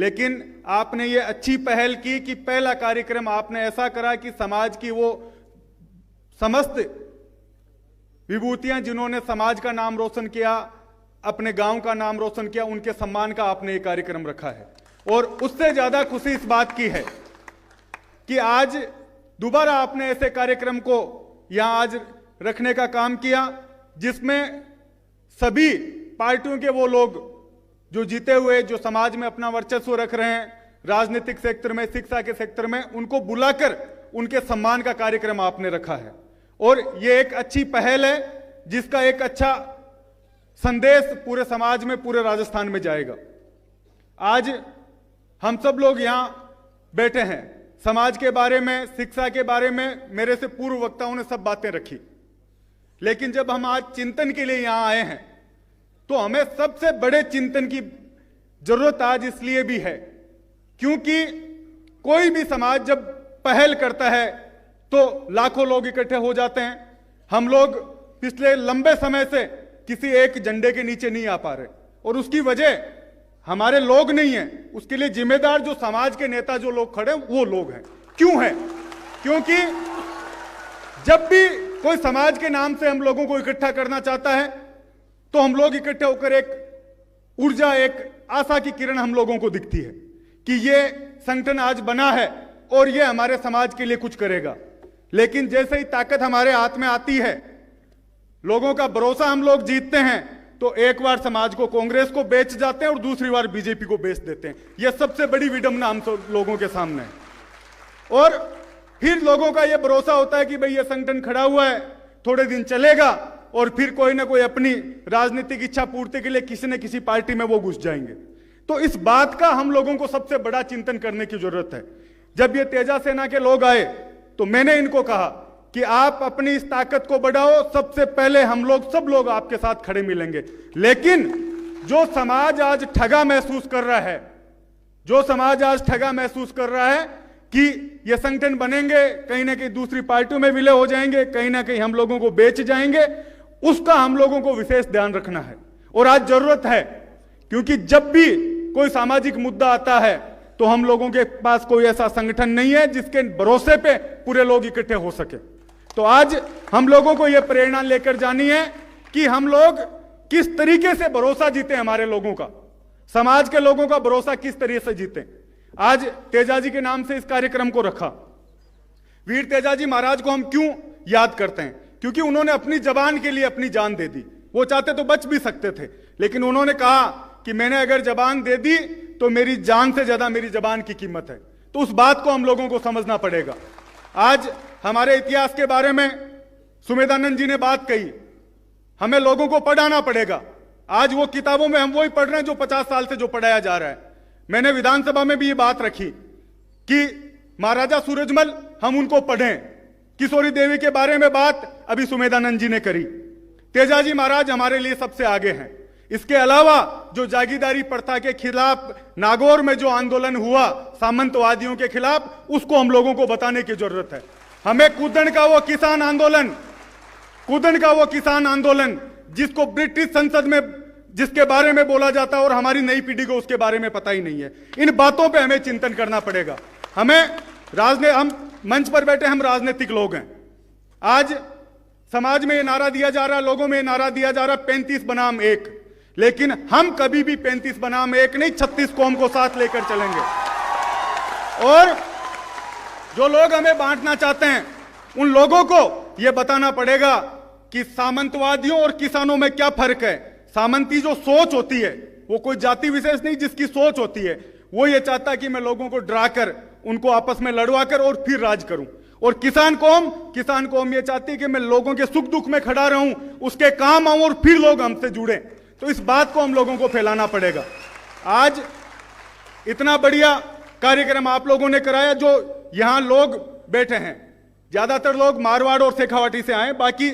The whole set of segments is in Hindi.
लेकिन आपने ये अच्छी पहल की कि पहला कार्यक्रम आपने ऐसा करा कि समाज की वो समस्त विभूतियां जिन्होंने समाज का नाम रोशन किया, अपने गांव का नाम रोशन किया, उनके सम्मान का आपने ये कार्यक्रम रखा है। और उससे ज्यादा खुशी इस बात की है कि आज दोबारा आपने ऐसे कार्यक्रम को यहां आज रखने का काम किया जिसमें सभी पार्टियों के वो लोग जो जीते हुए, जो समाज में अपना वर्चस्व रख रहे हैं, राजनीतिक सेक्टर में, शिक्षा के सेक्टर में, उनको बुलाकर उनके सम्मान का कार्यक्रम आपने रखा है। और ये एक अच्छी पहल है जिसका एक अच्छा संदेश पूरे समाज में, पूरे राजस्थान में जाएगा। आज हम सब लोग यहां बैठे हैं, समाज के बारे में, शिक्षा के बारे में मेरे से पूर्व वक्ताओं ने सब बातें रखी, लेकिन जब हम आज चिंतन के लिए यहां आए हैं तो हमें सबसे बड़े चिंतन की जरूरत आज इसलिए भी है क्योंकि कोई भी समाज जब पहल करता है तो लाखों लोग इकट्ठे हो जाते हैं। हम लोग पिछले लंबे समय से किसी एक झंडे के नीचे नहीं आ पा रहे और उसकी वजह हमारे लोग नहीं है, उसके लिए जिम्मेदार जो समाज के नेता, जो लोग खड़े हैं वो लोग हैं। क्यों है? क्योंकि जब भी कोई समाज के नाम से हम लोगों को इकट्ठा करना चाहता है तो हम लोग इकट्ठे होकर एक ऊर्जा, एक आशा की किरण हम लोगों को दिखती है कि ये संगठन आज बना है और ये हमारे समाज के लिए कुछ करेगा। लेकिन जैसे ही ताकत हमारे हाथ में आती है, लोगों का भरोसा हम लोग जीतते हैं, तो एक बार समाज को कांग्रेस को बेच जाते हैं और दूसरी बार बीजेपी को बेच देते हैं। यह सबसे बड़ी विडंबना हम सब लोगों के सामने है। और फिर लोगों का यह भरोसा होता है कि भाई ये संगठन खड़ा हुआ है, थोड़े दिन चलेगा और फिर कोई ना कोई अपनी राजनीतिक इच्छा पूर्ति के लिए किसी न किसी पार्टी में वो घुस जाएंगे। तो इस बात का हम लोगों को सबसे बड़ा चिंतन करने की जरूरत है। जब ये तेजा सेना के लोग आए तो मैंने इनको कहा कि आप अपनी इस ताकत को बढ़ाओ, सबसे पहले हम लोग सब लोग आपके साथ खड़े मिलेंगे। लेकिन जो समाज आज ठगा महसूस कर रहा है, जो समाज आज ठगा महसूस कर रहा है कि ये संगठन बनेंगे, कहीं ना कहीं दूसरी पार्टियों में विलय हो जाएंगे, कहीं ना कहीं हम लोगों को बेच जाएंगे, उसका हम लोगों को विशेष ध्यान रखना है। और आज जरूरत है, क्योंकि जब भी कोई सामाजिक मुद्दा आता है तो हम लोगों के पास कोई ऐसा संगठन नहीं है जिसके भरोसे पे पूरे लोग इकट्ठे हो सके। तो आज हम लोगों को यह प्रेरणा लेकर जानी है कि हम लोग किस तरीके से भरोसा जीते, हमारे लोगों का, समाज के लोगों का भरोसा किस तरीके से जीते। आज तेजाजी के नाम से इस कार्यक्रम को रखा। वीर तेजाजी महाराज को हम क्यों याद करते हैं? क्योंकि उन्होंने अपनी जबान के लिए अपनी जान दे दी। वो चाहते तो बच भी सकते थे, लेकिन उन्होंने कहा कि मैंने अगर जबान दे दी तो मेरी जान से ज्यादा मेरी जबान की कीमत है। तो उस बात को हम लोगों को समझना पड़ेगा। आज हमारे इतिहास के बारे में सुमेधानंद जी ने बात कही, हमें लोगों को पढ़ाना पड़ेगा। आज वो किताबों में हम वही पढ़ रहे हैं जो 50 साल से जो पढ़ाया जा रहा है। मैंने विधानसभा में भी ये बात रखी कि महाराजा सूरजमल हम उनको पढ़ें, किशोरी देवी के बारे में बात अभी सुमेधानंद जी ने करी, तेजाजी महाराज हमारे लिए सबसे आगे हैं। इसके अलावा जो जागीरदारी प्रथा के खिलाफ नागौर में जो आंदोलन हुआ सामंतवादियों के खिलाफ, उसको हम लोगों को बताने की जरूरत है। हमें कूदन का वो किसान आंदोलन जिसको ब्रिटिश संसद में जिसके बारे में बोला जाता है और हमारी नई पीढ़ी को उसके बारे में पता ही नहीं है, इन बातों पे हमें चिंतन करना पड़ेगा। हम मंच पर बैठे, हम राजनीतिक लोग हैं। आज समाज में ये नारा दिया जा रहा है, लोगों में ये नारा दिया जा रहा है 35 बनाम 1, लेकिन हम कभी भी 35 बनाम 1 नहीं, 36 कौम को साथ लेकर चलेंगे। और जो लोग हमें बांटना चाहते हैं उन लोगों को यह बताना पड़ेगा कि सामंतवादियों और किसानों में क्या फर्क है। सामंती जो सोच होती है वो कोई जाति विशेष नहीं, जिसकी सोच होती है वो ये चाहता है कि मैं लोगों को डराकर, उनको आपस में लड़वा कर और फिर राज करूं। और किसान कौम ये चाहती है कि मैं लोगों के सुख दुख में खड़ा रहूं, उसके काम आऊं और फिर लोग हमसे जुड़े। तो इस बात को हम लोगों को फैलाना पड़ेगा। आज इतना बढ़िया कार्यक्रम आप लोगों ने कराया, जो यहां लोग बैठे हैं ज्यादातर लोग मारवाड़ और शेखावाटी से आए, बाकी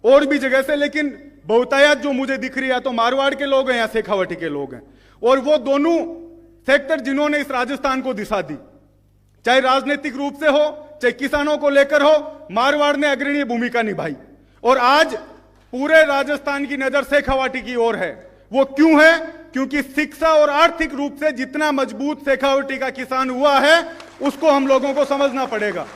और भी जगह से, लेकिन बहुतायत जो मुझे दिख रही है तो मारवाड़ के लोग हैं या शेखावाटी के लोग हैं। और वो दोनों सेक्टर जिन्होंने इस राजस्थान को दिशा दी, चाहे राजनीतिक रूप से हो चाहे किसानों को लेकर हो, मारवाड़ ने अग्रणी भूमिका निभाई। और आज पूरे राजस्थान की नजर शेखावाटी की ओर है। वो क्यों है? क्योंकि शिक्षा और आर्थिक रूप से जितना मजबूत शेखावटी का किसान हुआ है, उसको हम लोगों को समझना पड़ेगा।